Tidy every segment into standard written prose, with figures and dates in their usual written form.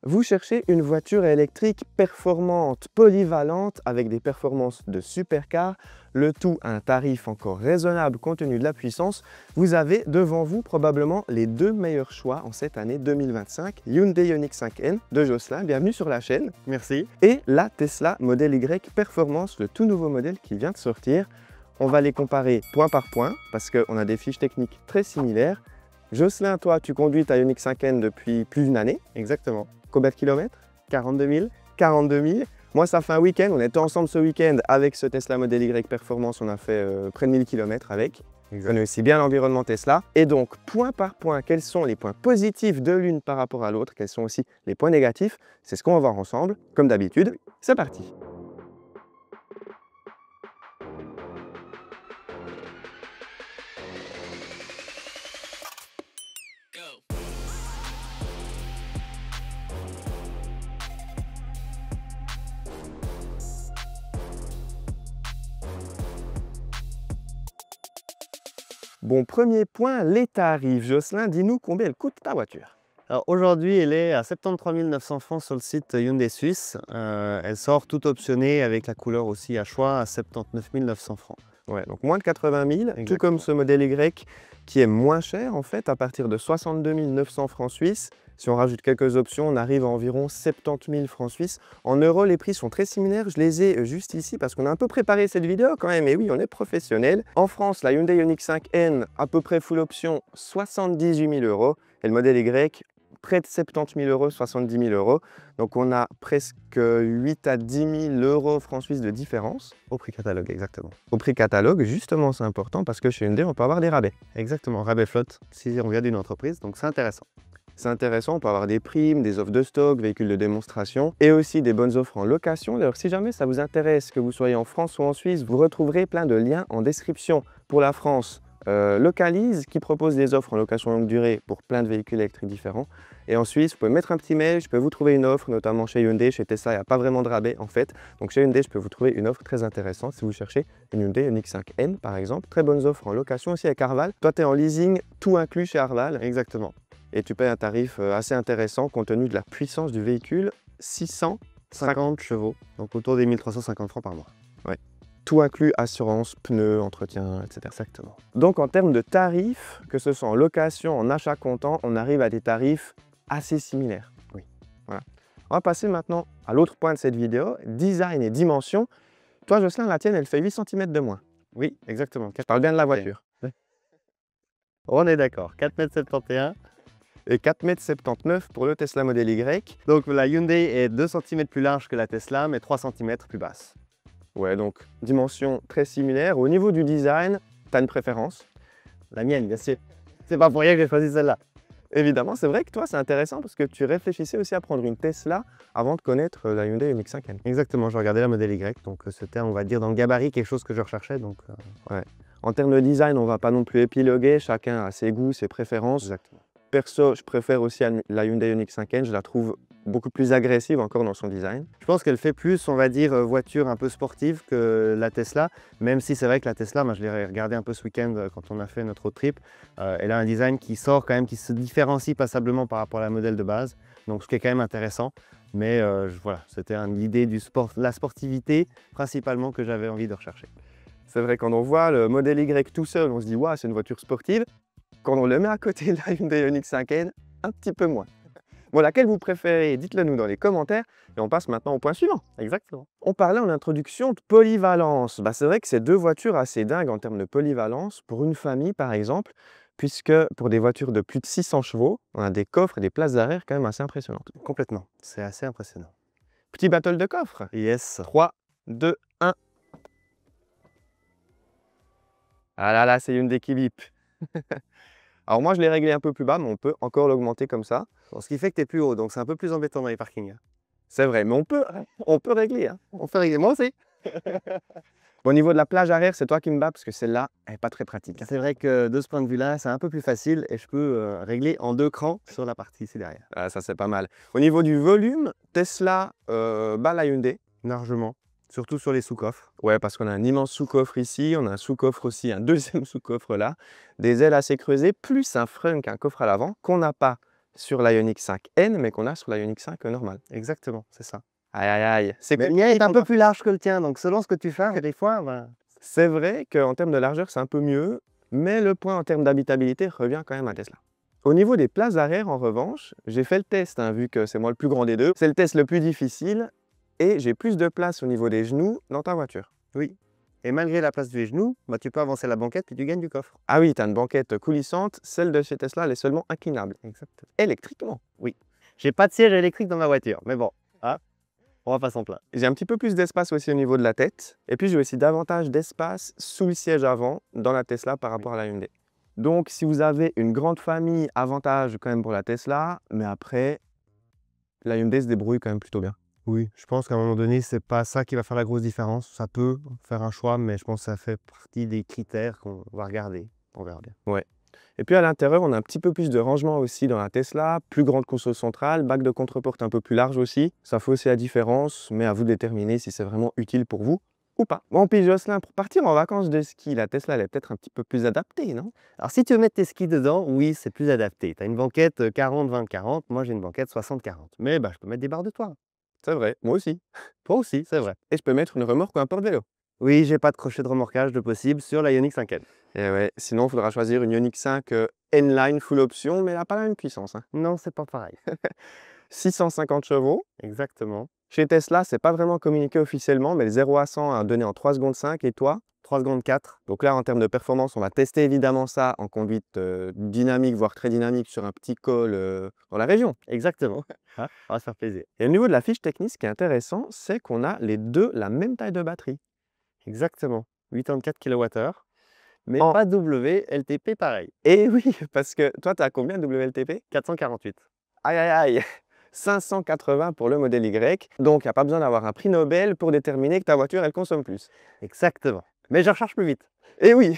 Vous cherchez une voiture électrique performante, polyvalente, avec des performances de supercar, le tout à un tarif encore raisonnable compte tenu de la puissance. Vous avez devant vous probablement les deux meilleurs choix en cette année 2025, Hyundai Ioniq 5N de Jocelyn, bienvenue sur la chaîne. Merci. Et la Tesla Model Y Performance, le tout nouveau modèle qui vient de sortir. On va les comparer point par point parce qu'on a des fiches techniques très similaires. Jocelyn, toi, tu conduis ta Ioniq 5N depuis plus d'une année. Exactement. Combien de kilomètres? 42 000. 42 000. Moi, ça fait un week-end. On était ensemble ce week-end avec ce Tesla Model Y Performance. On a fait près de 1000 km avec. On connaît aussi bien l'environnement Tesla. Et donc, point par point, quels sont les points positifs de l'une par rapport à l'autre? Quels sont aussi les points négatifs? C'est ce qu'on va voir ensemble. Comme d'habitude, c'est parti. Bon, premier point, les tarifs. Jocelyn, dis-nous combien elle coûte ta voiture? Alors aujourd'hui, elle est à 73 900 francs sur le site Hyundai Suisse. Elle sort toute optionnée avec la couleur aussi à choix à 79 900 francs. Ouais, donc moins de 80 000, Exactement. tout comme ce modèle Y qui est moins cher en fait, à partir de 62 900 francs suisses. Si on rajoute quelques options, on arrive à environ 70 000 francs suisses. En euros, les prix sont très similaires. Je les ai juste ici parce qu'on a un peu préparé cette vidéo quand même. Et oui, on est professionnel. En France, la Hyundai Ioniq 5N, à peu près full option, 78 000 €. Et le modèle Y, près de 70 000 €, 70 000 €. Donc on a presque 8 à 10 000 € francs suisses de différence. Au prix catalogue, exactement. Au prix catalogue, justement, c'est important parce que chez Hyundai, on peut avoir des rabais. Exactement, rabais flotte si on vient d'une entreprise, donc c'est intéressant. C'est intéressant, on peut avoir des primes, des offres de stock, véhicules de démonstration et aussi des bonnes offres en location. D'ailleurs, si jamais ça vous intéresse, que vous soyez en France ou en Suisse, vous retrouverez plein de liens en description. Pour la France, Localise qui propose des offres en location longue durée pour plein de véhicules électriques différents. Et en Suisse, vous pouvez mettre un petit mail, je peux vous trouver une offre, notamment chez Hyundai, chez Tesla, il n'y a pas vraiment de rabais en fait. Donc chez Hyundai, je peux vous trouver une offre très intéressante si vous cherchez une Hyundai Ioniq 5N par exemple. Très bonnes offres en location aussi avec Arval. Toi, tu es en leasing, tout inclus chez Arval. Exactement. Et tu payes un tarif assez intéressant compte tenu de la puissance du véhicule, 650 chevaux, donc autour des 1350 francs par mois. Ouais. Tout inclus, assurance, pneus, entretien, etc. Exactement. Donc en termes de tarifs, que ce soit en location, en achat comptant, on arrive à des tarifs assez similaires. Oui. Voilà. On va passer maintenant à l'autre point de cette vidéo, design et dimension. Toi Jocelyn, la tienne, elle fait 8 cm de moins. Oui, exactement. Je parle bien de la voiture. On est d'accord, 4,71 m. Et 4,79 m pour le Tesla Model Y. Donc la Hyundai est 2 cm plus large que la Tesla, mais 3 cm plus basse. Ouais, donc dimension très similaire. Au niveau du design, tu as une préférence? La mienne, bien sûr. C'est pas pour rien que j'ai choisi celle-là. Évidemment, c'est vrai que toi, c'est intéressant parce que tu réfléchissais aussi à prendre une Tesla avant de connaître la Hyundai Ioniq 5N. Exactement, je regardais la Model Y, donc c'était, on va dire, dans le gabarit, quelque chose que je recherchais. Donc, ouais. En termes de design, on ne va pas non plus épiloguer, chacun a ses goûts, ses préférences. Exactement. Perso, je préfère aussi la Hyundai Ioniq 5N, je la trouve beaucoup plus agressive encore dans son design. Je pense qu'elle fait plus, on va dire, voiture un peu sportive que la Tesla, même si c'est vrai que la Tesla, moi je l'ai regardé un peu ce week-end quand on a fait notre road trip, elle a un design qui sort quand même, qui se différencie passablement par rapport à la modèle de base, donc ce qui est quand même intéressant. Mais voilà, c'était l'idée du sport, la sportivité principalement que j'avais envie de rechercher. C'est vrai, quand on voit le modèle Y tout seul, on se dit « Waouh, c'est une voiture sportive ». Quand on le met à côté de la Hyundai Ioniq 5N, un petit peu moins. Bon, laquelle vous préférez? Dites-le nous dans les commentaires. Et on passe maintenant au point suivant. Exactement. On parlait en introduction de polyvalence. C'est vrai que c'est deux voitures assez dingues en termes de polyvalence. Pour une famille, par exemple, puisque pour des voitures de plus de 600 chevaux, on a des coffres et des places d'arrière quand même assez impressionnantes. Complètement. C'est assez impressionnant. Petit battle de coffres. Yes. 3, 2, 1. Ah là là, c'est Hyundai qui bip. Alors moi, je l'ai réglé un peu plus bas, mais on peut encore l'augmenter comme ça. Bon, ce qui fait que tu es plus haut, donc c'est un peu plus embêtant dans les parkings. C'est vrai, mais on peut régler. Hein. On fait régler, moi aussi. Bon, au niveau de la plage arrière, c'est toi qui me bats parce que celle-là, elle n'est pas très pratique. C'est vrai que de ce point de vue-là, c'est un peu plus facile et je peux régler en 2 crans sur la partie ici derrière. Ah, ça, c'est pas mal. Au niveau du volume, Tesla bat la Hyundai. Largement. Surtout sur les sous-coffres. Ouais, parce qu'on a un immense sous-coffre ici, on a un sous-coffre aussi, un deuxième sous-coffre là, des ailes assez creusées, plus un frunk, un coffre à l'avant, qu'on n'a pas sur l'Ioniq 5N, mais qu'on a sur l'Ioniq 5 normal. Exactement, c'est ça. Aïe, aïe, aïe. Mais le mien est un peu plus large que le tien, donc selon ce que tu fais, des fois, ben, C'est vrai qu'en termes de largeur, c'est un peu mieux, mais le point en termes d'habitabilité revient quand même à Tesla. Au niveau des places arrière, en revanche, j'ai fait le test, hein, vu que c'est moi le plus grand des deux. C'est le test le plus difficile et j'ai plus de place au niveau des genoux dans ta voiture. oui. Et malgré la place du genou, bah, tu peux avancer la banquette puis tu gagnes du coffre. Ah oui, tu as une banquette coulissante, celle de chez Tesla, elle est seulement inclinable. Exactement. Électriquement. Oui. J'ai pas de siège électrique dans ma voiture, mais bon, hein, on va pas s'en plaindre. J'ai un petit peu plus d'espace aussi au niveau de la tête. Et puis j'ai aussi davantage d'espace sous le siège avant dans la Tesla par rapport à la Hyundai. Donc si vous avez une grande famille, avantage quand même pour la Tesla, mais après, la Hyundai se débrouille quand même plutôt bien. Oui, je pense qu'à un moment donné, c'est pas ça qui va faire la grosse différence. Ça peut faire un choix, mais je pense que ça fait partie des critères qu'on va regarder. On verra bien. Ouais. Et puis à l'intérieur, on a un petit peu plus de rangement aussi dans la Tesla, plus grande console centrale, bac de contre-porte un peu plus large aussi. Ça fait aussi la différence, mais à vous de déterminer si c'est vraiment utile pour vous ou pas. Bon, puis Jocelyn, pour partir en vacances de ski, la Tesla, elle est peut-être un petit peu plus adaptée, non? Alors, si tu veux mettre tes skis dedans, oui, c'est plus adapté. Tu as une banquette 40-20-40. Moi, j'ai une banquette 60-40. Mais bah, je peux mettre des barres de toit. C'est vrai, moi aussi. Toi aussi, c'est vrai. Et je peux mettre une remorque ou un porte-vélo. Oui, j'ai pas de crochet de remorquage de possible sur la Ioniq 5N. Et ouais, sinon, il faudra choisir une Ioniq 5 N-Line full option, mais elle n'a pas la même puissance, hein. Non, c'est pas pareil. 650 chevaux. Exactement. Chez Tesla, c'est pas vraiment communiqué officiellement, mais le 0 à 100 a donné en 3 secondes 5 et toi? 3 secondes 4. Donc là, en termes de performance, on va tester évidemment ça en conduite dynamique, voire très dynamique sur un petit col dans la région. Exactement. Hein, on va se faire plaisir. Et au niveau de la fiche technique, ce qui est intéressant, c'est qu'on a les deux la même taille de batterie. Exactement. 84 kWh. Mais En- pas WLTP pareil. Et oui, parce que toi, tu as combien de WLTP? 448. Aïe, aïe, aïe 580 pour le modèle Y. Donc, il n'y a pas besoin d'avoir un prix Nobel pour déterminer que ta voiture, elle consomme plus. Exactement. Mais je recharge plus vite. Et oui,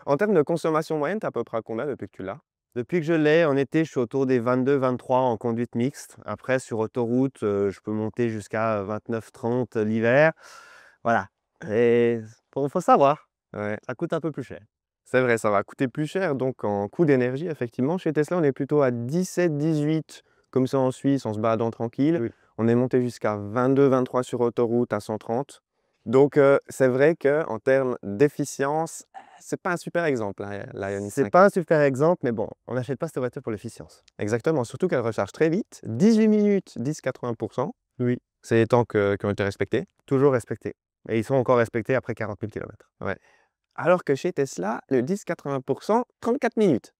en termes de consommation moyenne, tu as à peu près à combien depuis que tu l'as? Depuis que je l'ai, en été, je suis autour des 22-23 en conduite mixte. Après, sur autoroute, je peux monter jusqu'à 29-30 l'hiver. Voilà. Et faut savoir, Ouais. ça coûte un peu plus cher. C'est vrai, ça va coûter plus cher, donc en coût d'énergie, effectivement. Chez Tesla, on est plutôt à 17-18, comme ça en Suisse, en se baladant tranquille. Oui. On est monté jusqu'à 22-23 sur autoroute à 130. Donc, c'est vrai qu'en termes d'efficience, c'est pas un super exemple, hein, la Ioniq C'est 5. pas un super exemple, mais bon, on n'achète pas cette voiture pour l'efficience. Exactement, surtout qu'elle recharge très vite. 18 minutes, 10-80%. Oui. C'est les temps qui ont été respectés. Toujours respecté. Et ils sont encore respectés après 40 000 km. Ouais. Alors que chez Tesla, le 10-80%, 34 minutes.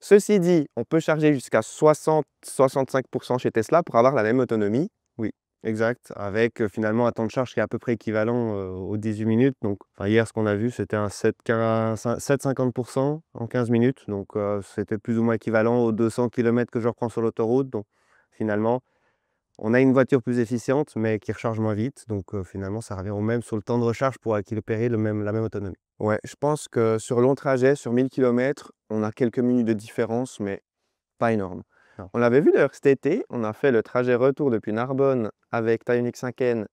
Ceci dit, on peut charger jusqu'à 60-65% chez Tesla pour avoir la même autonomie. Oui, exact. Avec finalement un temps de charge qui est à peu près équivalent aux 18 minutes. Donc, hier, ce qu'on a vu, c'était un 7,50% en 15 minutes. Donc, c'était plus ou moins équivalent aux 200 km que je reprends sur l'autoroute. Donc, finalement, on a une voiture plus efficiente, mais qui recharge moins vite. Donc, finalement, ça revient au même sur le temps de recharge pour récupérer la même autonomie. Ouais, je pense que sur long trajet, sur 1000 km, on a quelques minutes de différence, mais pas énorme. Non. On l'avait vu d'ailleurs cet été, on a fait le trajet retour depuis Narbonne avec ta Ioniq 5N,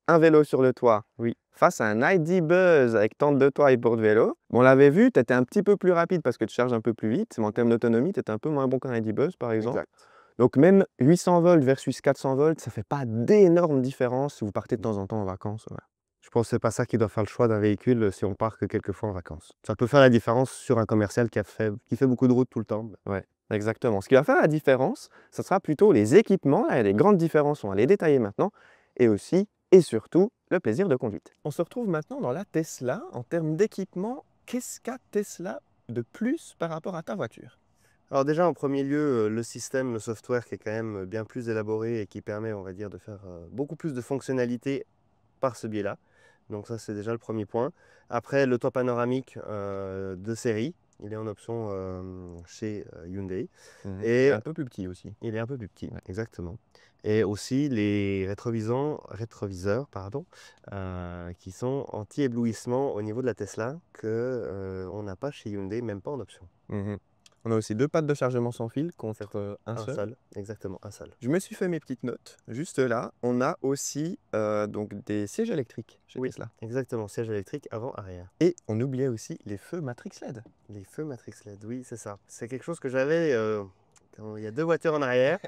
un vélo sur le toit, Oui. face à un ID Buzz avec tente de toit et porte-vélo. On l'avait vu, tu étais un petit peu plus rapide parce que tu charges un peu plus vite, mais en termes d'autonomie, tu étais un peu moins bon qu'un ID Buzz par exemple. Exact. Donc même 800 volts versus 400 volts, ça fait pas d'énormes différences si vous partez de temps en temps en vacances. Ouais. Je pense que c'est pas ça qui doit faire le choix d'un véhicule si on part que quelques fois en vacances. Ça peut faire la différence sur un commercial qui fait beaucoup de route tout le temps. Ouais, exactement. Ce qui va faire la différence, ce sera plutôt les équipements. Là, il y a des grandes différences, on va les détailler maintenant. Et aussi, et surtout, le plaisir de conduite. On se retrouve maintenant dans la Tesla. En termes d'équipement, qu'est-ce qu'a Tesla de plus par rapport à ta voiture? Alors déjà, en premier lieu, le système, le software qui est quand même bien plus élaboré et qui permet, on va dire, de faire beaucoup plus de fonctionnalités par ce biais-là. Donc ça, c'est déjà le premier point. Après, le toit panoramique de série, il est en option chez Hyundai. Et un peu plus petit aussi. Il est un peu plus petit, Ouais. exactement. Et aussi les rétroviseurs pardon, qui sont anti-éblouissement au niveau de la Tesla que on n'a pas chez Hyundai, même pas en option. On a aussi deux pattes de chargement sans fil contre un Un seul. seul, exactement, un seul. Je me suis fait mes petites notes. Juste là, on a aussi donc des sièges électriques chez Oui. Tesla. Exactement, siège électrique avant-arrière. Et on oubliait aussi les feux Matrix LED. Les feux Matrix LED, oui, c'est ça. C'est quelque chose que j'avais Il y a 2 voitures en arrière.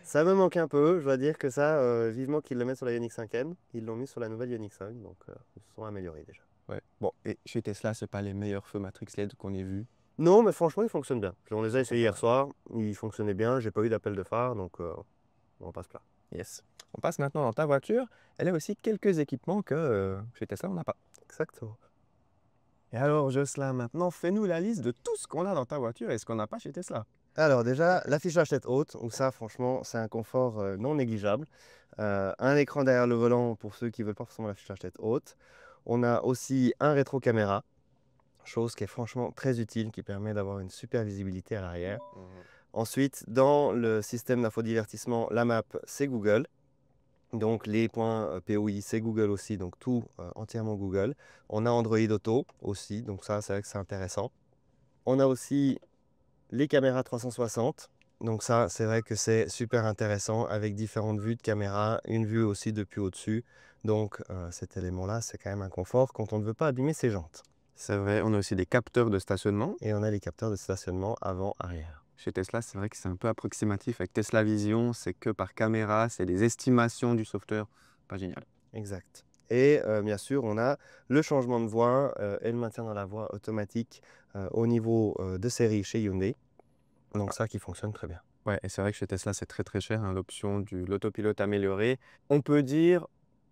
Ça me manque un peu, je dois dire que ça, vivement qu'ils le mettent sur la Ioniq 5N. Ils l'ont mis sur la nouvelle Ioniq 5, donc ils se sont améliorés déjà. Ouais. Bon, et chez Tesla, c'est pas les meilleurs feux Matrix LED qu'on ait vus. Non, mais franchement, ils fonctionnent bien. On les a essayés hier soir, ils fonctionnaient bien, j'ai pas eu d'appel de phare, donc on passe là. Yes. On passe maintenant dans ta voiture. Elle a aussi quelques équipements que chez Tesla, on n'a pas. Exactement. Et alors, Jocelyn, maintenant, fais-nous la liste de tout ce qu'on a dans ta voiture et ce qu'on n'a pas chez Tesla. Alors déjà, l'affichage tête haute, où ça franchement c'est un confort non négligeable. Un écran derrière le volant pour ceux qui veulent pas forcément l'affichage tête haute. On a aussi un rétro-caméra, chose qui est franchement très utile, qui permet d'avoir une super visibilité à l'arrière. Ensuite, dans le système d'infodivertissement, la map c'est Google. Donc les points POI c'est Google aussi, donc tout entièrement Google. On a Android Auto aussi, donc ça c'est vrai que c'est intéressant. On a aussi les caméras 360, donc ça c'est vrai que c'est super intéressant avec différentes vues de caméra, une vue aussi depuis au-dessus. Donc cet élément-là c'est quand même un confort quand on ne veut pas abîmer ses jantes. C'est vrai, on a aussi des capteurs de stationnement. Et on a les capteurs de stationnement avant-arrière. Chez Tesla, c'est vrai que c'est un peu approximatif. Avec Tesla Vision, c'est que par caméra, c'est des estimations du software. Pas génial. Exact. Et bien sûr, on a le changement de voie et le maintien dans la voie automatique au niveau de série chez Hyundai. Donc ça qui fonctionne très bien. Ouais, et c'est vrai que chez Tesla, c'est très très cher, hein, l'option de l'autopilote amélioré. On peut dire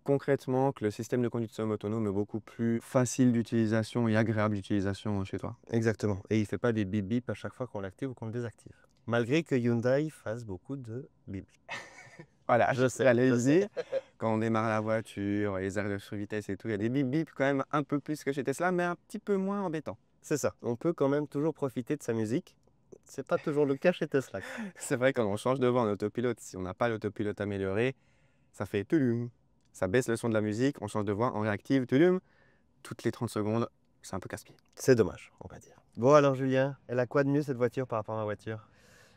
concrètement que le système de conduite semi-autonome est beaucoup plus facile d'utilisation et agréable d'utilisation chez toi. Exactement. Et il ne fait pas des bip bip à chaque fois qu'on l'active ou qu'on le désactive. Malgré que Hyundai fasse beaucoup de bip bip. Voilà, Je sais, j'allais je le sais. dire. Quand on démarre la voiture, les airs de survitesse et tout, il y a des bip bip quand même un peu plus que chez Tesla, mais un petit peu moins embêtant. C'est ça. On peut quand même toujours profiter de sa musique. C'est pas toujours le cas chez Tesla. C'est vrai, quand on change de voie en autopilote, si on n'a pas l'autopilote amélioré, ça fait tulum. Ça baisse le son de la musique, on change de voie, on réactive, tulum. Toutes les 30 secondes, c'est un peu casse-pied. C'est dommage, on va dire. Bon alors Julien, elle a quoi de mieux cette voiture par rapport à ma voiture?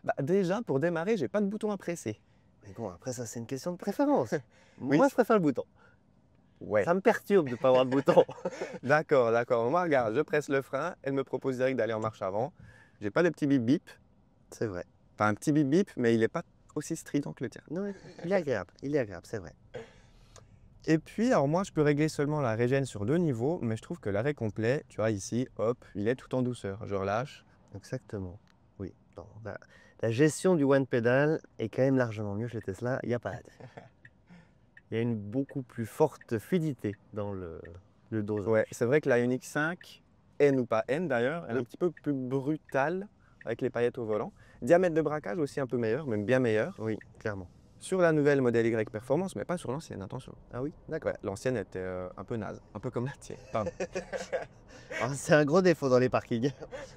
Bah, déjà, pour démarrer, j'ai pas de bouton à presser. Mais bon, après ça c'est une question de préférence. Oui. Moi je préfère le bouton. Ouais. Ça me perturbe de ne pas avoir de bouton. D'accord, d'accord. Moi, regarde, je presse le frein, elle me propose direct d'aller en marche avant. J'ai pas de petit bip bip. C'est vrai. Enfin, un petit bip bip, mais il n'est pas aussi strident que le tien. Non, il est agréable, c'est vrai. Et puis, alors moi, je peux régler seulement la régène sur 2 niveaux, mais je trouve que l'arrêt complet, tu vois ici, hop, il est tout en douceur. Je relâche. Exactement. Oui. Non, la gestion du one pedal est quand même largement mieux chez Tesla, il n'y a pas à dire. Il y a une beaucoup plus forte fluidité dans le dosage. Ouais, c'est vrai que la Ioniq 5, N ou pas N d'ailleurs, elle est un petit peu plus brutale avec les paillettes au volant. Diamètre de braquage aussi un peu meilleur, même bien meilleur. Oui, clairement. Sur la nouvelle modèle Y Performance, mais pas sur l'ancienne, attention. Ah oui, d'accord. Ouais, l'ancienne était un peu naze, un peu comme la tienne. Pardon. C'est un gros défaut dans les parkings.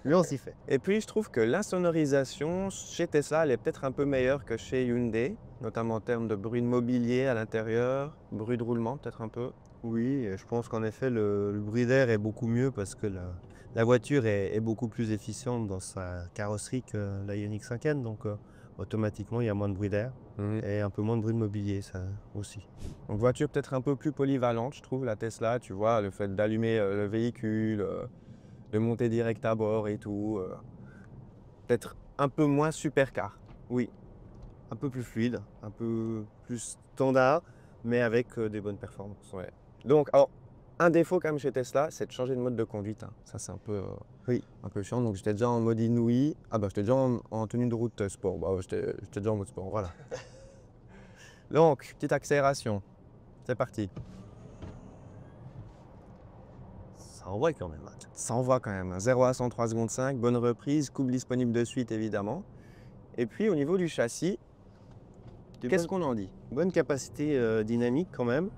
Lui, on s'y fait. Et puis, je trouve que l'insonorisation chez Tesla, elle est peut-être un peu meilleure que chez Hyundai, notamment en termes de bruit de mobilier à l'intérieur, bruit de roulement peut-être un peu. Oui, je pense qu'en effet, le bruit d'air est beaucoup mieux parce que la voiture est beaucoup plus efficiente dans sa carrosserie que la Ioniq 5N. Donc, automatiquement, il y a moins de bruit d'air et un peu moins de bruit de mobilier, ça aussi. Donc, voiture peut-être un peu plus polyvalente, je trouve, la Tesla. Tu vois, le fait d'allumer le véhicule, de monter direct à bord et tout. Peut-être un peu moins supercar. Oui, un peu plus fluide, un peu plus standard, mais avec des bonnes performances. Ouais. Donc, alors, un défaut quand même chez Tesla, c'est de changer de mode de conduite, hein. Ça, c'est un peu, un peu chiant. Donc, j'étais déjà en mode inouï. Ah bah, j'étais déjà en tenue de route sport. Bah, j'étais déjà en mode sport, voilà. Donc, petite accélération. C'est parti. Ça envoie quand même. Ça envoie quand même. 0 à 103 secondes 5, bonne reprise, couple disponible de suite évidemment. Et puis au niveau du châssis, qu'est-ce qu'on en dit? Bonne capacité dynamique quand même.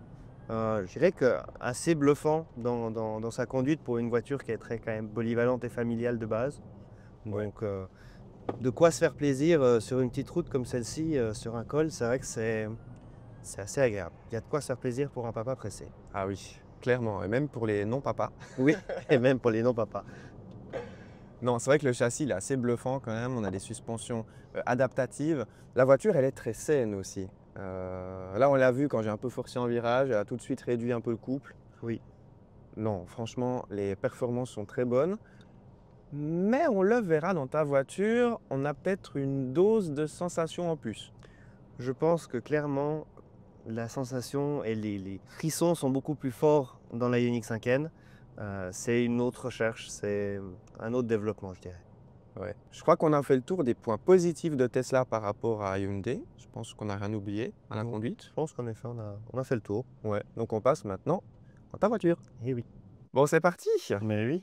Je dirais que assez bluffant dans sa conduite pour une voiture qui est très quand même polyvalente et familiale de base. Donc de quoi se faire plaisir sur une petite route comme celle-ci, sur un col, c'est vrai que c'est assez agréable. Il y a de quoi se faire plaisir pour un papa pressé. Ah oui, clairement, et même pour les non-papas. Oui, et même pour les non-papas. Non, c'est vrai que le châssis il est assez bluffant quand même, on a des suspensions adaptatives. La voiture elle est très saine aussi. Là on l'a vu quand j'ai un peu forcé en virage, elle a tout de suite réduit un peu le couple. Oui. Non, franchement, les performances sont très bonnes. mais on le verra dans ta voiture, on a peut-être une dose de sensation en plus. Je pense que clairement, la sensation et les frissons sont beaucoup plus forts dans la Ioniq 5N. C'est une autre recherche, c'est un autre développement, je dirais. Ouais. Je crois qu'on a fait le tour des points positifs de Tesla par rapport à Hyundai. Je pense qu'on n'a rien oublié à la Non. conduite. Je pense qu'en effet, on a fait le tour. Ouais. Donc on passe maintenant dans ta voiture. Eh oui. Bon, c'est parti. Mais oui.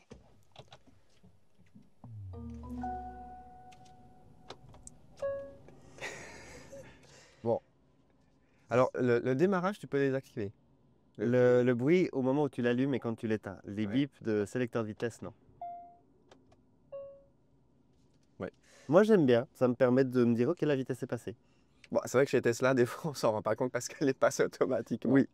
Bon. Alors, le démarrage, tu peux désactiver. Le bruit au moment où tu l'allumes et quand tu l'éteins. Les Ouais. bips de sélecteur de vitesse, non. Ouais. Moi, j'aime bien. Ça me permet de me dire, OK, la vitesse est passée. Bon, c'est vrai que chez Tesla, des fois, on s'en rend pas compte parce qu'elle est passée automatiquement. Oui.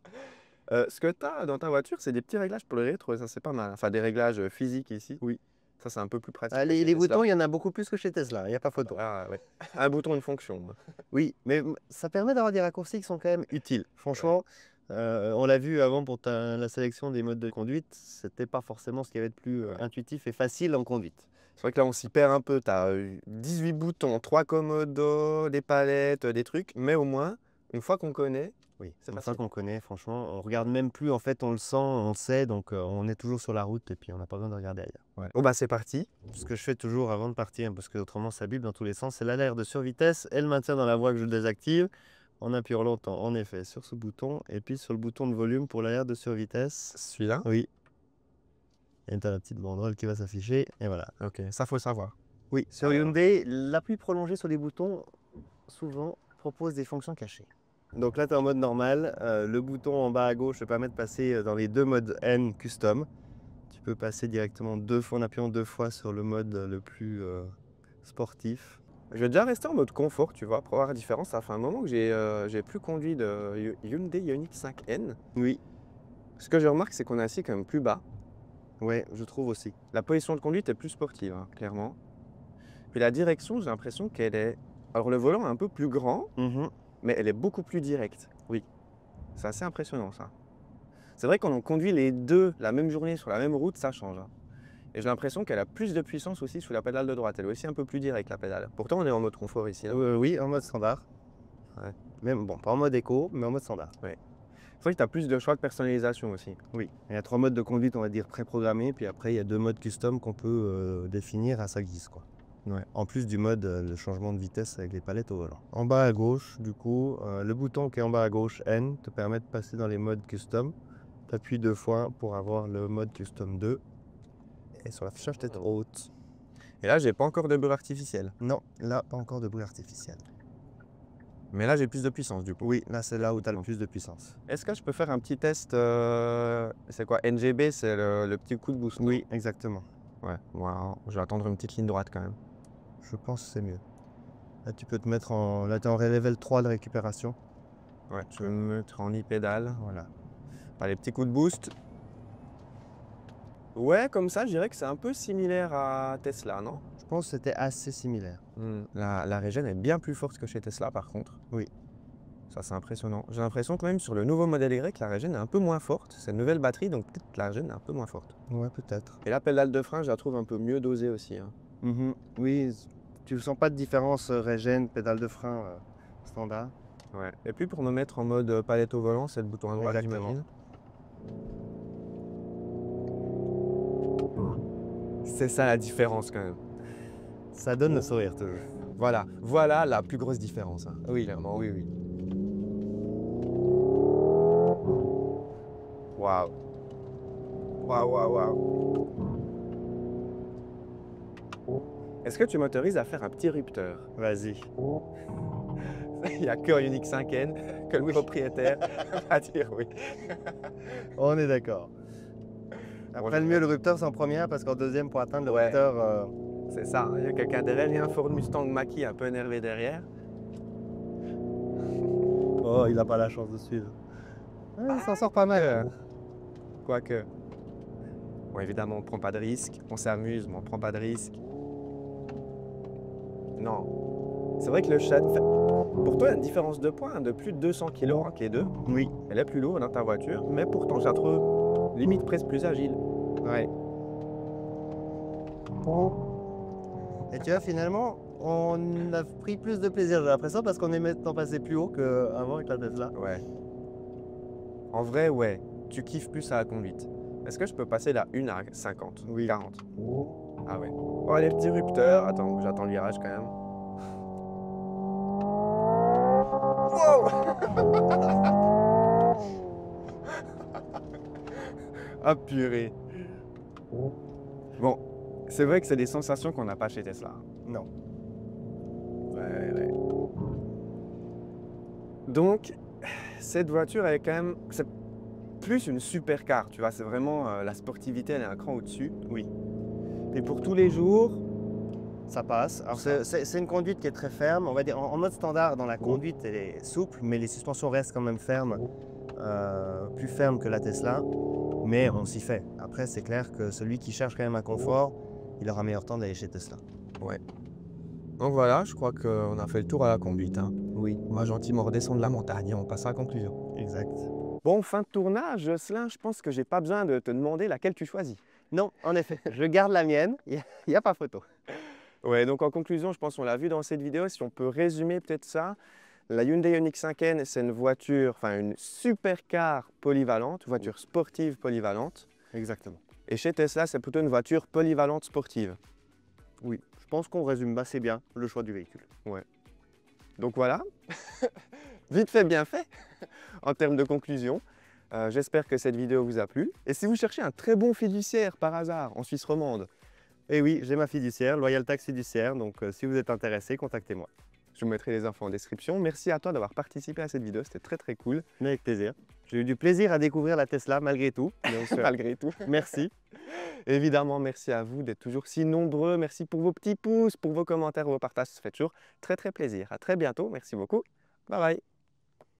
Ce que tu as dans ta voiture, c'est des petits réglages pour le rétro, et ça, c'est pas mal. Enfin, des réglages physiques ici. Oui. Ça, c'est un peu plus pratique. Ah, que les chez Tesla. boutons, il y en a beaucoup plus que chez Tesla. Il n'y a pas photo. Ah, ouais. Un bouton, une fonction. Oui, mais ça permet d'avoir des raccourcis qui sont quand même utiles. Franchement, on l'a vu avant pour la sélection des modes de conduite, c'était pas forcément ce qu'il y avait de plus intuitif et facile en conduite. C'est vrai que là, on s'y perd un peu. Tu as 18 boutons, 3 commodos, des palettes, des trucs. Mais au moins, une fois qu'on connaît, Oui, c'est une facile. fois qu'on connaît, franchement, on regarde même plus, en fait, on le sent, on le sait, donc on est toujours sur la route et puis on n'a pas besoin de regarder ailleurs. Ouais. Bon, bah, c'est parti. Ce que je fais toujours avant de partir, parce que autrement ça bip dans tous les sens, c'est l'alerte de survitesse et le maintien dans la voie que je désactive en appuyant longtemps, en effet, sur ce bouton et puis sur le bouton de volume pour l'alerte de survitesse. Celui-là. Oui. Et tu as la petite banderole qui va s'afficher et voilà. Ok, ça, faut savoir. Oui, sur Hyundai, l'appui prolongé sur les boutons, souvent, propose des fonctions cachées. Donc là, tu es en mode normal. Le bouton en bas à gauche te permet de passer dans les deux modes N custom. Tu peux passer directement en appuyant 2 fois sur le mode le plus sportif. Je vais déjà rester en mode confort, tu vois, pour voir la différence. Ça fait un moment que j'ai plus conduit de Hyundai Ioniq 5N. Oui, Ce que je remarque, c'est qu'on est assis quand même plus bas. ouais, je trouve aussi. La position de conduite est plus sportive, hein, clairement. Puis la direction, j'ai l'impression qu'elle est... Alors le volant est un peu plus grand, mais elle est beaucoup plus directe. Oui. C'est assez impressionnant, ça. C'est vrai qu'on en conduit les deux la même journée sur la même route, ça change. Hein. Et j'ai l'impression qu'elle a plus de puissance aussi sous la pédale de droite. Elle est aussi un peu plus directe, la pédale. Pourtant, on est en mode confort ici. Hein. Oui, en mode standard. Ouais. Même, bon, pas en mode éco, mais en mode standard. C'est vrai que tu as plus de choix de personnalisation aussi. Oui, il y a 3 modes de conduite, on va dire, préprogrammés, puis après, il y a 2 modes custom qu'on peut définir à sa guise, quoi. Ouais. En plus du mode le changement de vitesse avec les palettes au volant. En bas à gauche, du coup, le bouton qui est en bas à gauche, N, te permet de passer dans les modes custom. Tu appuies 2 fois pour avoir le mode custom 2. Et sur l'affichage tête haute. Et là, j'ai pas encore de beurre artificiel. Non, là, pas encore de bruit artificiel. Mais là, j'ai plus de puissance du coup. Oui, là, c'est là où tu as le plus de puissance. Est-ce que je peux faire un petit test c'est quoi? NGB, c'est le petit coup de boost. Oui, exactement. Ouais, bon, je vais attendre une petite ligne droite quand même. Je pense que c'est mieux. Là, tu peux te mettre en... Là, tu es en level 3 de récupération. Ouais, je vais me mettre en e-pédale. Voilà. Par les petits coups de boost. Ouais, comme ça, je dirais que c'est un peu similaire à Tesla, non? Je pense que c'était assez similaire. La régène est bien plus forte que chez Tesla, par contre. Oui. Ça, c'est impressionnant. J'ai l'impression que même sur le nouveau modèle Y, la régène est un peu moins forte. C'est une nouvelle batterie, donc peut-être que la régène est un peu moins forte. Ouais, peut-être. Et la pédale de frein, je la trouve un peu mieux dosée aussi. Hein. Oui, tu ne sens pas de différence régène, pédale de frein standard. Ouais. Et puis pour me mettre en mode palette au volant, c'est le bouton à droite, Exactement. j'imagine. C'est ça la différence quand même. Ça donne le sourire toujours. Voilà la plus grosse différence. Hein. Oui, Clairement. oui. Waouh. Waouh. Est-ce que tu m'autorises à faire un petit rupteur? Vas-y. Il n'y a que Ioniq 5N que le propriétaire va dire oui. On est d'accord. Après, le mieux, le rupteur, c'est en première, parce qu'en deuxième, pour atteindre le rupteur... C'est ça, hein. Il y a quelqu'un derrière, il y a un Ford Mustang Mach-E un peu énervé derrière. Oh, il n'a pas la chance de suivre. Il s'en sort pas mal. Quoique. Bon, évidemment, on ne prend pas de risque. On s'amuse, mais on ne prend pas de risque. Non. C'est vrai que le chat... Pour toi, il y a une différence de poids hein, de plus de 200 kg entre les deux. Oui. Elle est plus lourde dans ta voiture, mais pourtant, je la trouve limite presque plus agile. Ouais. Et tu vois, finalement, on a pris plus de plaisir, j'ai l'impression, parce qu'on est maintenant passé plus haut qu'avant avec la Tesla. Ouais. En vrai, ouais. Tu kiffes plus à la conduite. Est-ce que je peux passer la 1 à 50? Oui. 40. Ah ouais. Oh, les petits rupteurs. Attends, j'attends le virage quand même. Ah purée. Bon, c'est vrai que c'est des sensations qu'on n'a pas chez Tesla. Non. Ouais, ouais. Donc, cette voiture, elle est quand même... C'est plus une supercar, tu vois. C'est vraiment la sportivité, elle est un cran au-dessus. Oui. Et pour tous les jours, Ça passe. Alors, Ça. c'est une conduite qui est très ferme. On va dire, en mode standard, dans la conduite, elle est souple, mais les suspensions restent quand même fermes, plus fermes que la Tesla. Mais on s'y fait. Après, c'est clair que celui qui cherche quand même un confort, il aura meilleur temps d'aller chez Tesla. ouais. Donc voilà, je crois qu'on a fait le tour à la conduite, hein. Oui, On va gentiment redescendre la montagne et on passe à la conclusion. exact. Bon, fin de tournage, Jocelyn, je pense que j'ai pas besoin de te demander laquelle tu choisis. Non, en effet, je garde la mienne. Il n'y a pas photo. Ouais, donc en conclusion, je pense qu'on l'a vu dans cette vidéo, si on peut résumer peut-être ça, la Hyundai Ioniq 5N, c'est une voiture, enfin une supercar polyvalente, voiture sportive polyvalente. Exactement. Et chez Tesla, c'est plutôt une voiture polyvalente sportive. Oui, je pense qu'on résume assez bien le choix du véhicule. Donc voilà, vite fait, bien fait, en termes de conclusion. J'espère que cette vidéo vous a plu. Et si vous cherchez un très bon fiduciaire par hasard en Suisse romande, Et oui, j'ai ma fiduciaire, Loyal Tax Fiduciaire, donc si vous êtes intéressé, contactez-moi. je vous mettrai les infos en description. Merci à toi d'avoir participé à cette vidéo, c'était très très cool. Mais avec plaisir. J'ai eu du plaisir à découvrir la Tesla malgré tout. Donc, Malgré tout. merci. Évidemment, merci à vous d'être toujours si nombreux. Merci pour vos petits pouces, pour vos commentaires, vos partages. Ça fait toujours très très plaisir. À très bientôt. Merci beaucoup. Bye bye.